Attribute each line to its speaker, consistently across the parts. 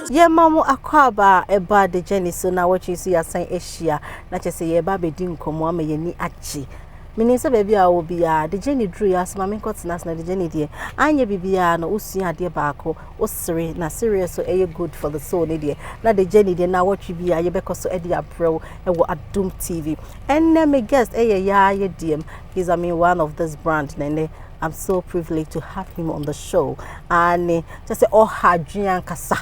Speaker 1: Yeah, Mamu Akwaba eba the Jenny so now what you see as saying Asia, not just say eba be din komo ame ye ni achi. Minisa baby I will be the Jenny drew as mammy got nas na the Jenny dear. Anya bibia no usia dear bako, osiri na serious so a good for the soul dear. Now the Jenny dear now what you be a because so Eddie Pro and what a Doom TV. And then me guest ya dear. He's one of this brand nene. I'm so privileged to have him on the show. And just say oh Hadrian Kasa.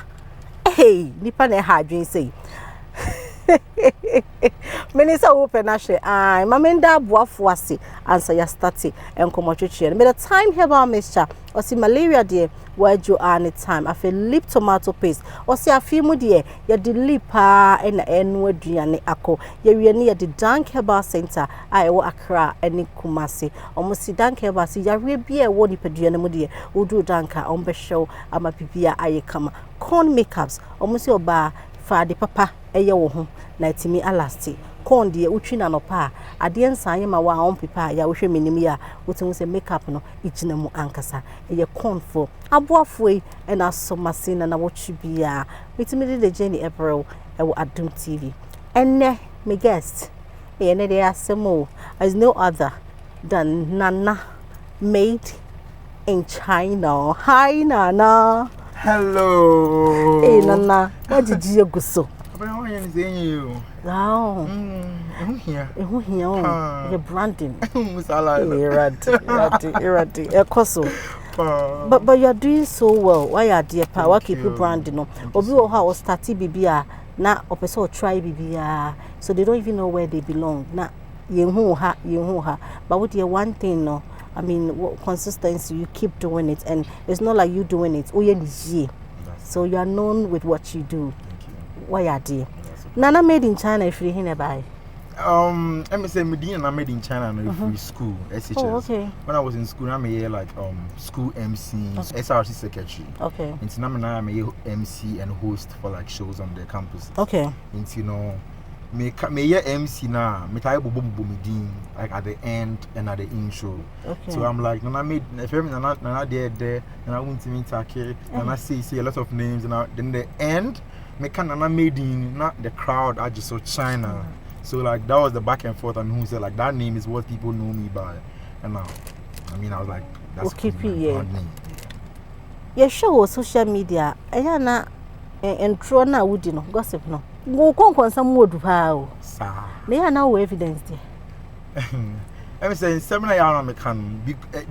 Speaker 1: Hey, nipa na Hadrian say. Minister open actually. Mamenda buafuasi answer ya starti and komochichi. By the time herbal mixture or see malaria dear where you are any time. I feel lip tomato paste or see a few dear ya the lipa and enwe duane ako. Ya near the Dank Herbal Center. I will Accra and Kumasi. Almost see Dank Herbal see ya be a wodi peduane mudie. Udu danka on be show ama pipia aye kama. Corn makeups almost your bar fa de papa eye wo ho na timi alasti corn de utwi na no pa ade nsanye ma wa on pipa ya wo hwe minim ya wotu se makeup no igina mu ankasa eye corn fo aboafo e na somase na wotwi bia mitimi de Jenny April e wo Adum TV enne me guest e ne de asemo as no other than Nana made in China. Hi Nana.
Speaker 2: Hello.
Speaker 1: Hey Nana, what did you go so?
Speaker 2: How are you?
Speaker 1: Wow.
Speaker 2: Here.
Speaker 1: You're branding. But you're doing so well. Why are dear power keep you branding? Obi how start BBA na opeso try BBA. So they don't even know where they belong. Na yehu ha. But what you one thing no. I mean, what consistency, you keep doing it, and it's not like you doing it. So you are known with what you do.
Speaker 2: Thank you.
Speaker 1: Why are you? Nana made in China if you hear by.
Speaker 2: Let me say Medina made in China no free school, S3xual.
Speaker 1: Oh, okay.
Speaker 2: When I was in school, I'm a like school MC, SRC secretary.
Speaker 1: Okay.
Speaker 2: And now I'm a MC and host for like shows on the campus.
Speaker 1: Okay.
Speaker 2: And you know, me MC now, me tie like at the end and at the intro.
Speaker 1: Okay.
Speaker 2: So I'm like, Nana made if I'm Nana there, and I went to meet Take, and I say a lot of names, and then the end, me can Nana made in not the crowd. I just saw China. So like that was the back and forth, and who said like that name is what people know me by, and now, I mean I was like, that's
Speaker 1: okay,
Speaker 2: my name.
Speaker 1: Yeah, show social media. Ayana intro na would no gossip no. Go con some word how.
Speaker 2: Sir.
Speaker 1: They are now evidence there.
Speaker 2: I'm saying seminar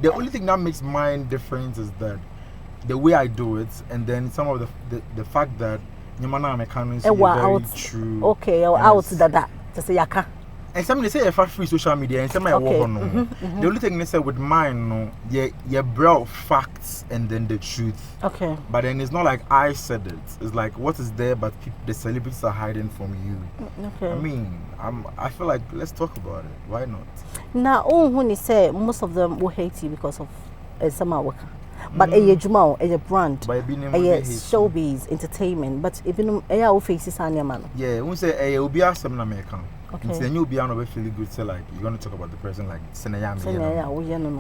Speaker 2: the only thing that makes mine different is that the way I do it, and then some of the fact that Nyamana American is very true.
Speaker 1: Okay, out that to say yaka.
Speaker 2: And some they say if I free social media, and some I walk on. The only thing they say with mine, no, you brought facts and then the truth.
Speaker 1: Okay.
Speaker 2: But then it's not like I said it. It's like what is there, but the celebrities are hiding from you.
Speaker 1: Okay.
Speaker 2: I mean, I feel like let's talk about it. Why not?
Speaker 1: Now, when you say most of them will hate you because of summer work. But a Jumal, a brand, a showbiz, entertainment, but even a faces on your man.
Speaker 2: Yeah, we say a will be some American.
Speaker 1: Okay.
Speaker 2: Then you'll be on a feel good, so like you're gonna talk about the person like Senayam.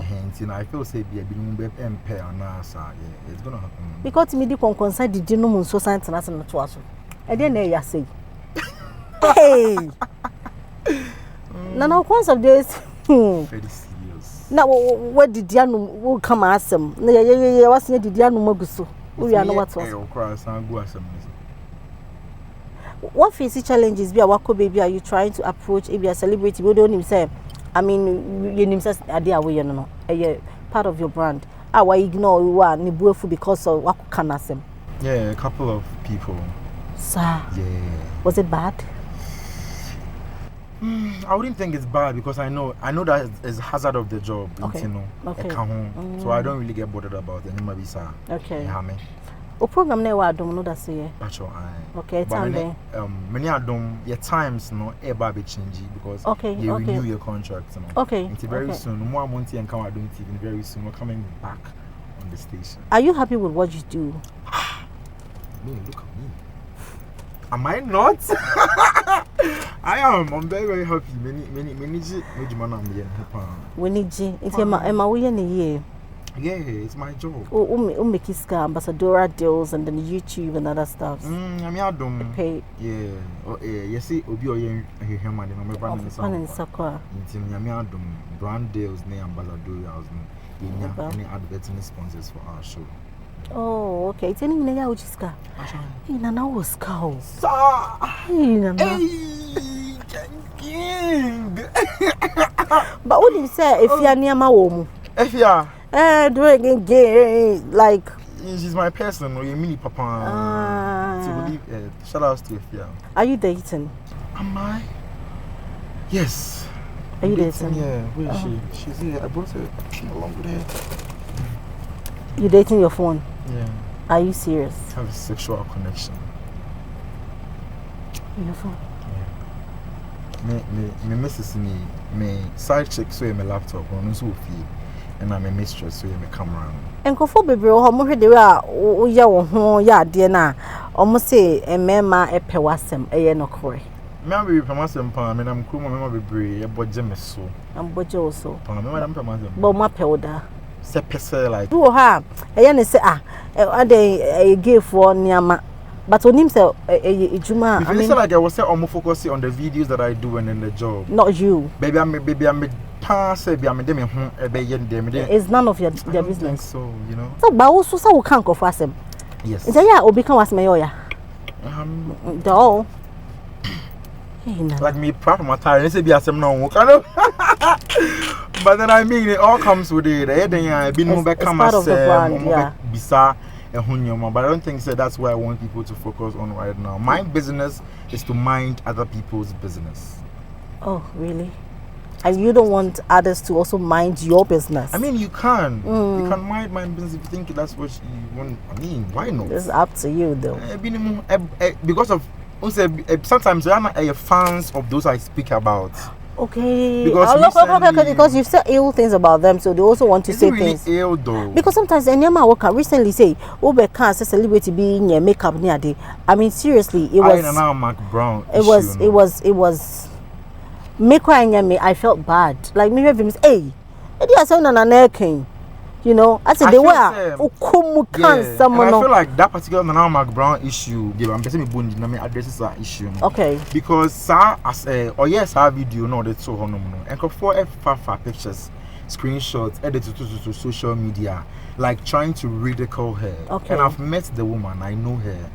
Speaker 2: Hence, I feel say be a bit empire on us. Yeah, it's gonna happen.
Speaker 1: Because me the concern did you know so science and national to us. I didn't know say. Hey! Now, once of this.
Speaker 2: Very serious.
Speaker 1: Now, what did you will come ask them? Yeah, what's the Diano Mogusu? We are not what was. What physical challenges be a wako baby are you trying to approach if you are celebrity? We don't even say, I mean, your name says Adia, we know, a part of your brand. I will ignore you are Nibufu because of what can asem.
Speaker 2: Yeah, a couple of people.
Speaker 1: Sir,
Speaker 2: yeah.
Speaker 1: Was it bad?
Speaker 2: I wouldn't think it's bad because I know that it's hazard of the job.
Speaker 1: Okay.
Speaker 2: You know,
Speaker 1: okay.
Speaker 2: So I don't really get bothered about it.
Speaker 1: Okay.
Speaker 2: Yeah,
Speaker 1: o program na wa dom no da say okay time there
Speaker 2: many adom your times no e ba be change because you renew your contract no it's very soon more months and come adom TV very soon we're coming back on the station.
Speaker 1: Are you happy with what you do?
Speaker 2: No, look at me. Am I not? I am. I'm very, very happy. Many man am here.
Speaker 1: Winiji, it's Emma we any
Speaker 2: Yeah, it's my job.
Speaker 1: Make ambassadorial deals and then YouTube and other stuff.
Speaker 2: I mean, I don't
Speaker 1: pay.
Speaker 2: Yeah. You see, Obi or human in my brand and
Speaker 1: Sakwa.
Speaker 2: Brand deals, name ambassadorials, any advertising sponsors for our show.
Speaker 1: Oh, okay. It's any name which is car. In an hour's cow. But what do you say if you are near my home?
Speaker 2: If you are
Speaker 1: doing gay, like
Speaker 2: she's my person or your mini papa. So believe shout out to Ifya.
Speaker 1: Are you dating?
Speaker 2: Am I? Yes.
Speaker 1: Are you dating?
Speaker 2: Yeah. Where is she? She's here. I brought her along with her.
Speaker 1: You dating your phone?
Speaker 2: Yeah.
Speaker 1: Are you serious?
Speaker 2: Have a sexual connection.
Speaker 1: Your phone?
Speaker 2: Yeah. Me missus me side chick so my laptop on so feel. And I'm a mistress, so you may come around. And
Speaker 1: go for baby, or how much they are, ya dear na. Almost say a mema a pewasem, a yen or corey.
Speaker 2: Maybe Pamasam Palm, and I'm cool, my mother be a bojem so. I'm
Speaker 1: bojo so.
Speaker 2: Madam Pamasam.
Speaker 1: But my powder.
Speaker 2: Sepese like.
Speaker 1: Do her, a yen say, a day a gift for Niama. But on himself, a Juma.
Speaker 2: I mean, like I was say, I'm focusing on the videos that I do and in the job.
Speaker 1: Not you.
Speaker 2: Baby, I'm
Speaker 1: it's none of your business.
Speaker 2: So, you know.
Speaker 1: So, but also, so can't go for them.
Speaker 2: Yes.
Speaker 1: Is that or become as mayor? Doll.
Speaker 2: Like me, proper my time. They say, be as I'm no. But then I mean, it all comes with it. I've been more back
Speaker 1: part of the brand, yeah.
Speaker 2: Bizarre. But I don't think so. That's why I want people to focus on right now. My business is to mind other people's business.
Speaker 1: Oh, really? And you don't want others to also mind your business?
Speaker 2: I mean, you can. You can mind my business if you think that's what you want. I mean, why not?
Speaker 1: It's up to you, though.
Speaker 2: Because of sometimes there are fans of those I speak about.
Speaker 1: Okay. Because you've said ill things about them, so they also want to say
Speaker 2: really
Speaker 1: things.
Speaker 2: Ill though.
Speaker 1: Because sometimes Enyama Walker recently say, "Obe can't say celebrity be in your makeup near day." I mean, seriously, it was. It was. Me crying me, I felt bad. Like me having hey, it is on an aircane. You know, I said they were someone.
Speaker 2: I feel like that particular Nana Mark Brown issue, I'm getting me addresses that issue.
Speaker 1: Okay.
Speaker 2: Because sir, as our video, no, that's so phenomenal. And for far pictures, screenshots, edited to social media, like trying to ridicule her.
Speaker 1: Okay.
Speaker 2: And I've met the woman, I know her,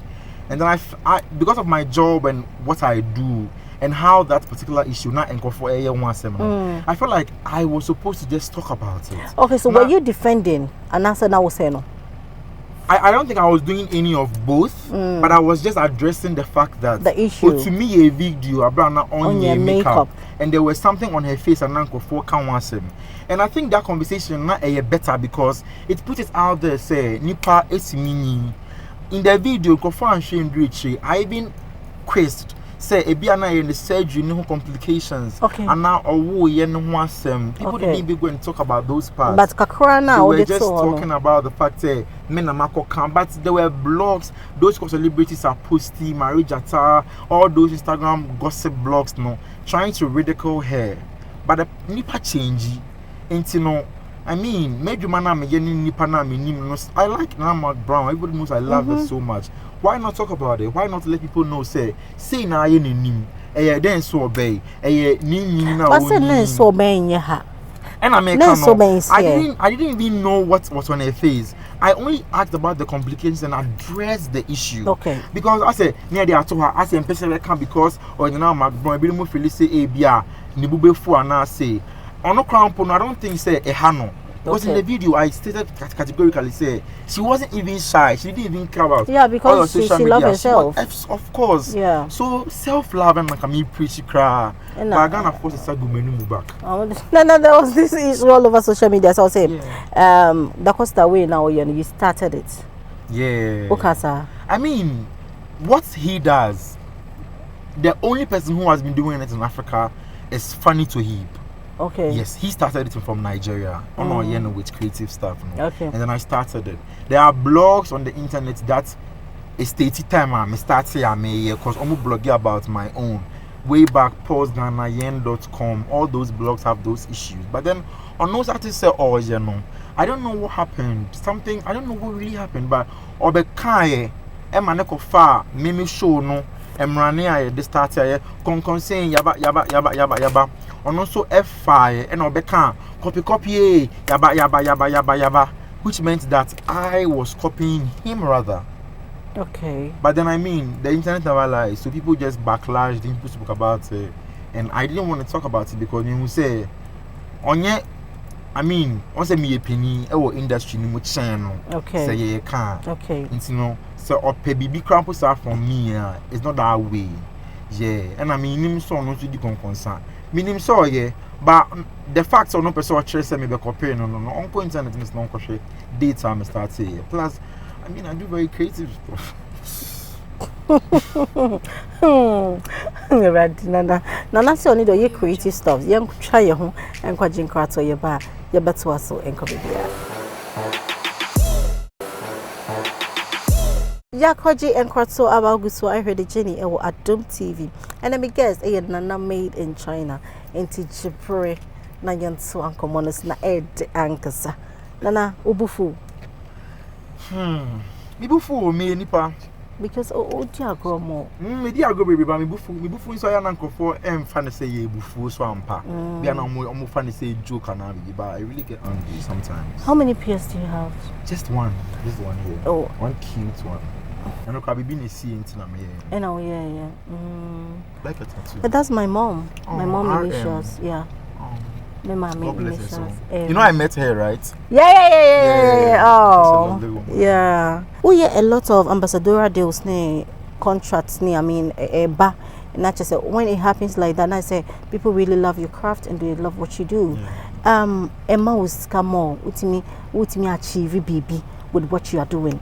Speaker 2: and then I because of my job and what I do. And how that particular issue not for a year once I felt like I was supposed to just talk about it.
Speaker 1: Okay, so were you defending and answer now was saying no?
Speaker 2: I don't think I was doing any of both, but I was just addressing the fact that
Speaker 1: the issue
Speaker 2: to me a video about on your makeup and there was something on her face and uncle for and I think that conversation not a better because it put it out there say nipa esimini in the video I even quizzed say Abena in the surgery no complications.
Speaker 1: Okay.
Speaker 2: And now people didn't even go and talk about those parts.
Speaker 1: But Kakura now
Speaker 2: they were just talking about the fact that men and but there were blogs, those celebrities are posting marriage attire, all those Instagram gossip blogs no trying to ridicule her. But the nipa change into no I mean, maybe man I'm nipa na I like Nana Brown, everybody knows I love her so much. Why not talk about it? Why not let people know? Say na ye nim. Then so obey. Now.
Speaker 1: What's the name so obey ha?
Speaker 2: And I didn't even know what was on her face. I only asked about the complications and addressed the issue.
Speaker 1: Okay.
Speaker 2: Because I said near the to her, I said person can because or you know Brown be more feel say bia ni bube fu ana say. On no crown I don't think say a hano. Because in the video I stated categorically say she wasn't even shy. She didn't even care about
Speaker 1: because she loved herself.
Speaker 2: Of course.
Speaker 1: Yeah.
Speaker 2: So self-love and like me preach cry. But I Ghana force is a good move back.
Speaker 1: No, there was this issue all over social media. So I'll say the Costa way now you started it.
Speaker 2: Yeah.
Speaker 1: Okay,
Speaker 2: I mean, what he does, the only person who has been doing it in Africa is Funny to Heap.
Speaker 1: Okay.
Speaker 2: Yes, he started it from Nigeria. With creative stuff.
Speaker 1: Okay.
Speaker 2: And then I started it. There are blogs on the internet that a stated time I start here because I'm blogging about my own. way back, postghanayen.com, all those blogs have those issues. But then on those artists say, oh, you know, I don't know what happened. Something, I don't know what really happened, but Obekaye, Emaneko Fa, Mimi Show, no, Emrania, the starter, Concon saying yaba. And also F5 and Obeka, copy, yaba, which meant that I was copying him rather.
Speaker 1: Okay.
Speaker 2: But then I mean, the internet never lies, so people just backlash, didn't speak about it, and I didn't want to talk about it because you will say, I mean, once a me penny, industry ni mo channel.
Speaker 1: Okay.
Speaker 2: Say you can.
Speaker 1: Okay.
Speaker 2: You know, so baby crampus are from me. It's not that way. Yeah, and I mean, him so not to the concern. Meaning so yeah, but the facts are no person trace me be copy no. On internet is no copy. Data me start say. Plus, I mean, I do very creative stuff.
Speaker 1: Nana say only do you creative stuff. You try your home and kwa jinkra to your bar. You better was so encourage. Yakoji and Kratso Abaguso, I heard the Jenny at Adum TV. And let me guess, a Nana made in China. Into Chipre, Nayan so uncommonness na ed ankasa. Nana, Ubufu.
Speaker 2: Mibufu, me nipa.
Speaker 1: Because dear grow more.
Speaker 2: Me dear go baby, but mibufu so yan uncle for fan say ye bufu swampa. Be an almost fan say joke and but I really get angry sometimes.
Speaker 1: How many pairs do you have?
Speaker 2: Just one. This one here.
Speaker 1: Oh.
Speaker 2: One cute one. I know I've been seeing
Speaker 1: I know, yeah.
Speaker 2: Like a tattoo.
Speaker 1: But that's my mom.
Speaker 2: Oh,
Speaker 1: my mom
Speaker 2: RM.
Speaker 1: initials, yeah. My mom initials.
Speaker 2: You know I met her, right?
Speaker 1: Yeah. Oh,
Speaker 2: yeah.
Speaker 1: Oh yeah, a lot of ambassadorial deals, contracts, I mean, ba. Not just when it happens like that, I say people really love your craft and they love what you do. Yeah. Emma was come more. Utimi achieve baby. With what you are doing.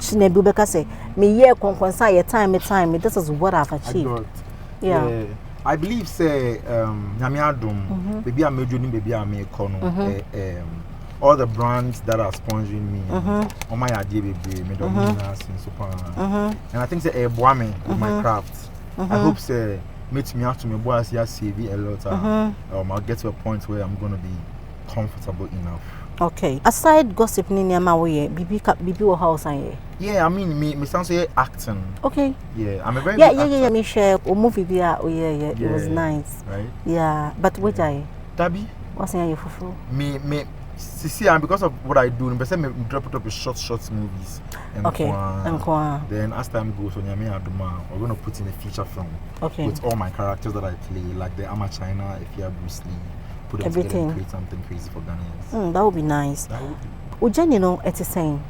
Speaker 1: Say me year time. This is what I've achieved. Yeah.
Speaker 2: I believe say Nyamiadum, baby I made you baby I make all the brands that are sponsoring me on my idea baby me and I think say with my craft. I hope say meet me out to me boys CV a lot. I'll get to a point where I'm gonna be comfortable enough.
Speaker 1: Okay. Aside gossip ni nyama we bibi wo house an
Speaker 2: yeah, I mean me sound say acting.
Speaker 1: Okay.
Speaker 2: Yeah, I'm a very
Speaker 1: good actor. Yeah, me share a movie yeah, it was nice.
Speaker 2: Right?
Speaker 1: Yeah, but what I
Speaker 2: Dabi?
Speaker 1: What's in your fufu?
Speaker 2: Me see and because of what I do, me drop it up with short movies.
Speaker 1: Okay.
Speaker 2: Then as time goes on, we're gonna put in a feature film.
Speaker 1: Okay.
Speaker 2: With all my characters that I play, like the Ama China, if you have Bruce Lee. Put them together and create something crazy for Ghanaians.
Speaker 1: That would be nice. Ujen, you know, it's the same.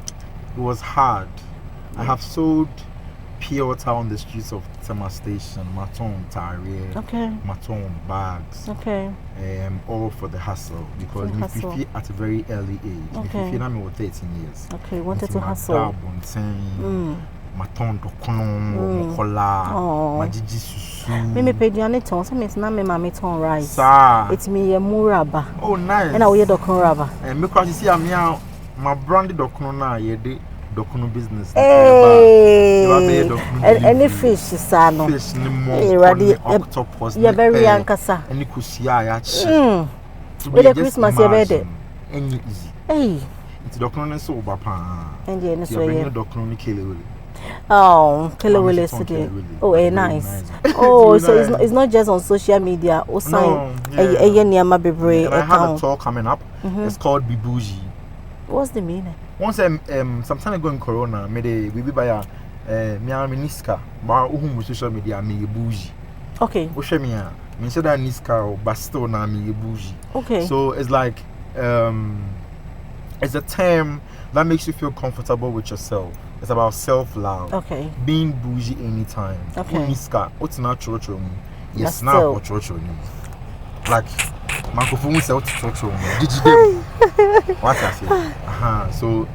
Speaker 2: It was hard. I have sold pure water on the streets of Tema Station, Maton, Tare, Maton, bags. Okay. All for the hustle. Because we feel at a very early age. Okay. We feel 13 years.
Speaker 1: Okay, wanted to hustle.
Speaker 2: Maton dokono, mokola, majiji susu.
Speaker 1: Me pediane ton, so means na me mama ton rice. It's me a muraba.
Speaker 2: Oh nice.
Speaker 1: And I we dokono raba.
Speaker 2: And because you see I'm here, my branded dokono na ye de dokono business.
Speaker 1: Hey. Any fish is sano.
Speaker 2: Fish ni mo, octopus.
Speaker 1: You're very ankasa.
Speaker 2: Any kusia ya chi.
Speaker 1: With the Christmas you better.
Speaker 2: Any easy.
Speaker 1: Hey.
Speaker 2: It's dokono so bapa.
Speaker 1: And ye no so ye.
Speaker 2: Dokono ni kele.
Speaker 1: Oh, Killer Willis today. Oh, nice. Oh, so it's not just on social media. Also,
Speaker 2: I have a tour coming up. It's called Bibuji.
Speaker 1: What's the meaning?
Speaker 2: Once some time ago in Corona, we be by me niska, but social media me bougie.
Speaker 1: Okay.
Speaker 2: Oshemia, me say that niska or basto na me bougie.
Speaker 1: Okay.
Speaker 2: So it's like it's a term that makes you feel comfortable with yourself. It's about self-love. Okay. Being bougie anytime. Okay. Niska, what's not church? Yes, now church. Like, microphone sell to church. What I say? So,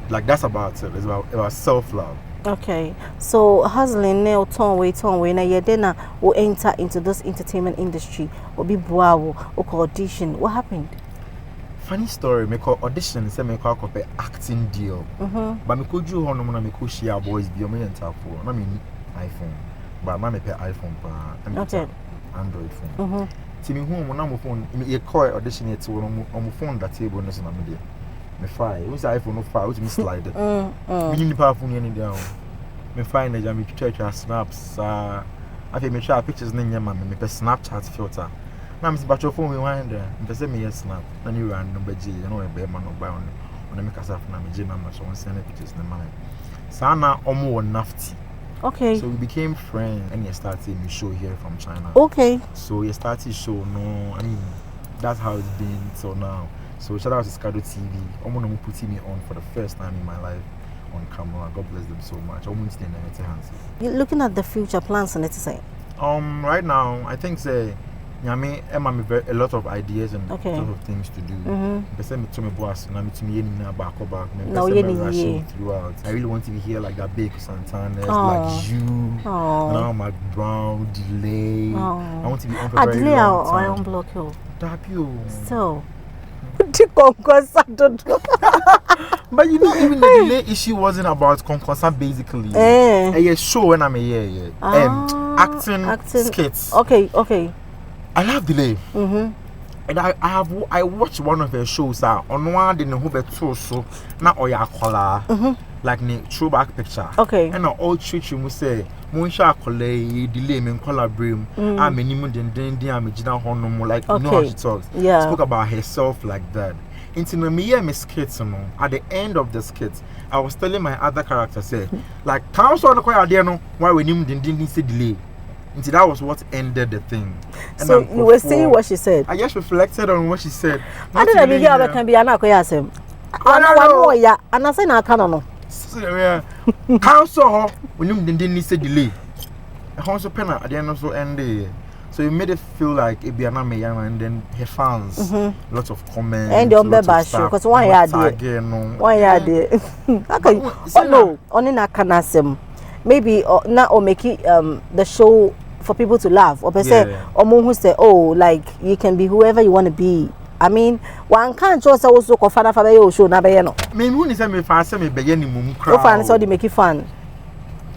Speaker 2: like that's about it. It's about self-love.
Speaker 1: Okay. So, hustling now, turn way. Now, you then will enter into this entertainment industry. Or be wow, or audition. What happened? Funny story, me call audition, say me call compare acting deal. But me could do hono na me could share boys be me enter for. Na me iPhone. But na me pay iPhone pa. Okay.
Speaker 2: Android phone. Timmy home on phone, you call audition it on phone that table, no, me fire. It was iPhone no fire, which me slide it. Me need powerful any down. Me find the jammy church snaps. I think me try pictures in your man, me Snapchat filter. Now, Miss Batch phone, we wind there. The same year snap. Then you run number G, you know, a bear man or bound. When I make us up, I'm a gym, so I send pictures in the money. Sana Omo Nafti.
Speaker 1: Okay.
Speaker 2: So we became friends and you started me show here from China.
Speaker 1: Okay.
Speaker 2: So you started show, no, I mean, that's how it's been till now. So shout out to Scado TV. Omo putting me on for the first time in my life on camera. God bless them so much. Almost in the hands.
Speaker 1: You're looking at the future plans and it's say.
Speaker 2: Right now, I think say. I mean, a lot of ideas and a lot of things to do. Because I'm to my boss, and I'm to me back. No, rushing throughout. I really want to be here like that big Santana, like you. Now my Brown delay. I want to be on for very long time.
Speaker 1: I unblock you.
Speaker 2: Tap you.
Speaker 1: So.
Speaker 2: But you know, even the delay issue wasn't about concussion basically. A show when I'm here. Acting skits.
Speaker 1: Okay.
Speaker 2: I love delay. And I watched one of her shows on one day who be so na oya kola like ne throwback picture. Okay. And all treat you say mo sha kola delay me kola brim am enimu den am gina hono like you know how she talks. Yeah. Spoke about herself like that. Into me skits at the end of the skit I was telling my other character say like council no kwaya there no why we nim den say delay. Until that was what ended the thing. And
Speaker 1: so you were saying what she said.
Speaker 2: I just reflected on what she said.
Speaker 1: I didn't really can be an akoyasem. I I say na no.
Speaker 2: Council when you didn't say delay. Also pen at the end also end. So it made it feel like it be an and then her fans, lots of comments. And your members because one year there. 1 year there. Okay. Oh no, only na kanasem. Maybe not or make it the show for people to laugh or say or who say like you can be whoever you want to be. I mean one can't just also go father for your show na be no. Me who say me fan say me be any mum crowd. Fan so they make it fun.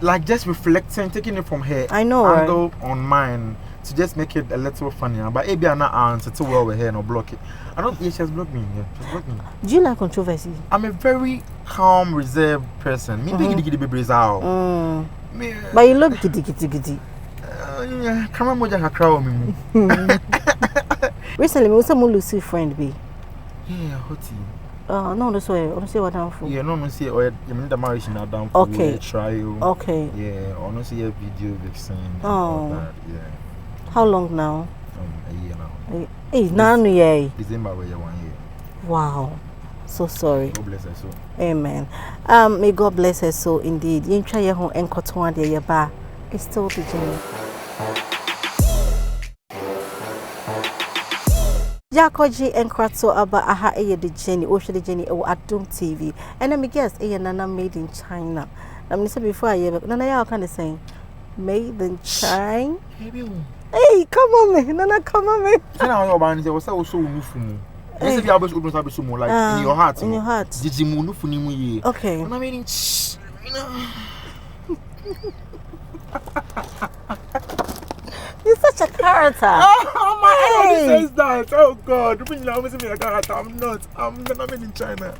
Speaker 2: Like just reflecting, taking it from her angle on mine to just make it a little funnier. But maybe I'm not answer too well with her and block it. I don't think she has blocked me. Yeah, she's blocked me. Do you like controversy? I'm a very calm, reserved person. Me giddy baby out. But you look giddy. Come on, moja crowd me. Recently, we saw Lucy friend be. Yeah, hotty. No, that's why. I don't see what I'm for. Yeah, no, see. Or you mean the marriage now down for trial. Okay. Yeah, I don't see a video vixen. Oh. That. Yeah. How long now? A year now. Hey, none year. December where you 1 year. Wow. So sorry. God bless her soul. Amen. May God bless her soul indeed. You try your home and cut one day your bar. It's still the journey. Yakoji and Kratso aba aha the journey, the journey Adum TV. And I'm guess Nana made in China. I'm say before I hear Nana ya kind of saying made in China. Hey, come on me, Nana, come on me. I was so mufu. This is always open up so more like in your heart. In your heart. Did you move for me? Okay. And I mean, you're such a character. Oh my God, who says that? Oh God, you always me a character. I'm not in China.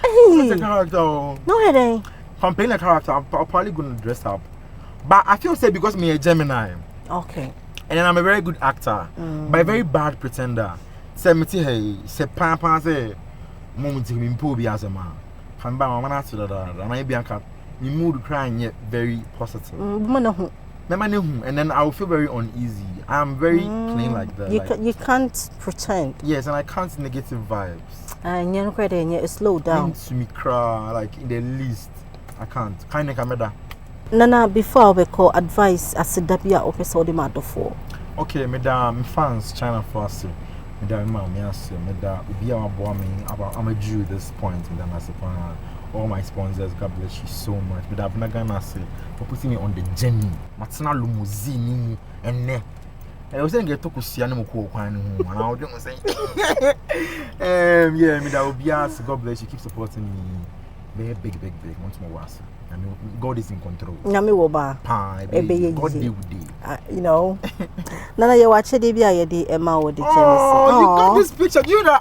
Speaker 2: Hey. Such a character. No headache. If I'm playing a character, I'm probably going to dress up. But I feel say because me a Gemini. Okay. And then I'm a very good actor, but a very bad pretender. Say me hey, say papa say, moment me improve as a man. Can buy my man after that, and I be a cat. Me mood crying yet very positive. And then I will feel very uneasy. I'm very plain like that. You can't pretend. Yes, and I can't negative vibes. And you're not ready. Slow down. To me cry like in the least. I can't. Kind of camera. Nana, before we call advice, I said that we are open so the matter for. Okay, madam, fans China first. Madam, ma'am, yes, madam, we are about I'm a Jew at this point, madam, I suppose. All my sponsors, God bless you so much. Madam, Abena Ghana for putting me on the journey. Matana limousine and ne. I was saying get to see animal cool and I was saying, yeah, madam, God bless you, keep supporting me. Big, once more was. God is in control.
Speaker 1: Nyame wo ba.
Speaker 2: God dey with you.
Speaker 1: You know. Nana you watch the bia ye di Emma wo di Genesis.
Speaker 2: Oh, you got this picture. You know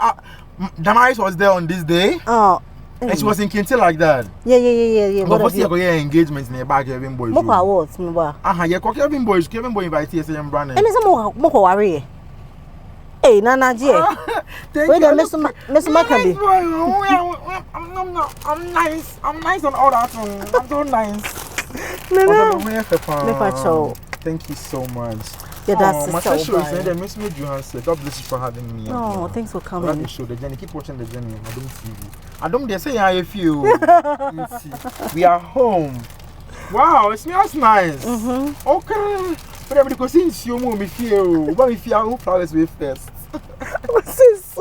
Speaker 2: Damaris was there on this day.
Speaker 1: Oh.
Speaker 2: And she was in Kinty like that.
Speaker 1: Yeah.
Speaker 2: But what's your engagements in the back Kevin boys?
Speaker 1: Moko awards me ba.
Speaker 2: Yeah, Kevin boy invite TSM brand.
Speaker 1: And some moko worry. Hey, Nana G. Wait, Miss Maccabi.
Speaker 2: I'm nice. I'm nice on all that one. I'm so nice. Thank you so much.
Speaker 1: Yeah, that's
Speaker 2: my
Speaker 1: so
Speaker 2: show is Miss Me Johansson. God bless you for having me.
Speaker 1: Oh, thanks for coming.
Speaker 2: The show, the journey. Keep watching the journey. I don't see you. I don't dare say I feel. We are home. Wow, it smells nice. Okay. But everybody goes since you move me feel. But me feel who flowers with first.
Speaker 1: What's this?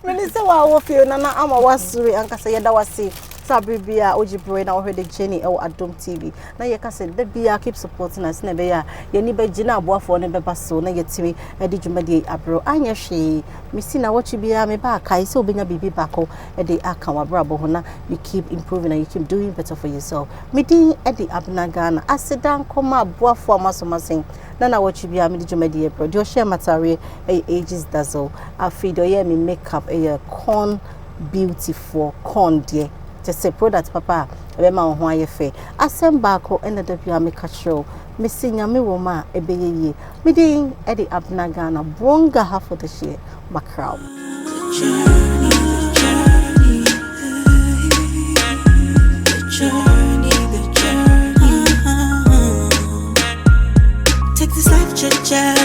Speaker 1: Minister, wa feel Nana ama wasuri anka say da wasi. Sabibia Ojibre na ohwe the Jenny or Adom TV. Na ye ka say the bia keep supporting us na be ya. Ye ni be gina aboafo ne beba so na ye timi e di dwumade abro. Anya hwe. Me si na watch bia me ba kai say obenya bibi bako e de aka wabrabo ho na you keep improving and you keep doing better for yourself. Me din e di Abena Ghana. Asedan koma aboafo amasomasen. Na watch bia me di dwumade abro. Do share matare e ages dazzle. Afi do ye me makeup e corn beautiful corn dear. Just say product papa ebema ho ayefe asem baako ena da bia me ka show me sinya me wo ma ebeyeye me din e di Abena Ghana bronga half of the share macrow.